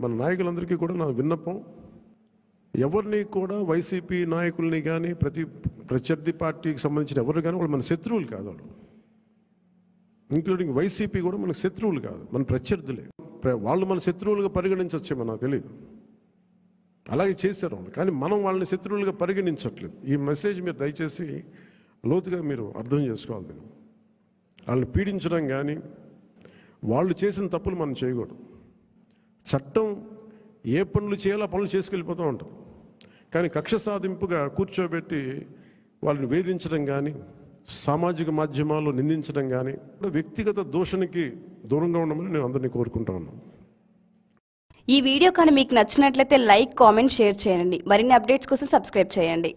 మన నాయకులందరికీ కూడా నా విన్నపం, ఎవరిని కూడా వైసీపీ నాయకుల్ని కానీ ప్రత్యర్థి పార్టీకి సంబంధించిన ఎవరు కానీ వాళ్ళు మన శత్రువులు కాదు. వాళ్ళు ఇంక్లూడింగ్ వైసీపీ కూడా మనకు శత్రువులు కాదు, మన ప్రత్యర్థులే. వాళ్ళు మన శత్రువులుగా పరిగణించవచ్చేమో నాకు తెలియదు, అలాగే చేశారు వాళ్ళు. కానీ మనం వాళ్ళని శత్రువులుగా పరిగణించట్లేదు. ఈ మెసేజ్ మీరు దయచేసి లోతుగా మీరు అర్థం చేసుకోవాలి. వాళ్ళని పీడించడం కానీ వాళ్ళు చేసిన తప్పులు మనం చేయకూడదు. చట్టం ఏ పనులు చేయాలో ఆ పనులు చేసుకెళ్ళిపోతూ ఉంటుంది. కానీ కక్ష సాధింపుగా కూర్చోబెట్టి వాళ్ళని వేధించడం కానీ, సామాజిక మాధ్యమాల్లో నిందించడం కానీ, వ్యక్తిగత దూషణకి దూరంగా ఉండమని నేను అందరినీ కోరుకుంటా ఉన్నాను. ఈ వీడియో కానీ మీకు నచ్చినట్లయితే లైక్, కామెంట్, షేర్ చేయండి. మరిన్ని అప్డేట్స్ కోసం సబ్స్క్రైబ్ చేయండి.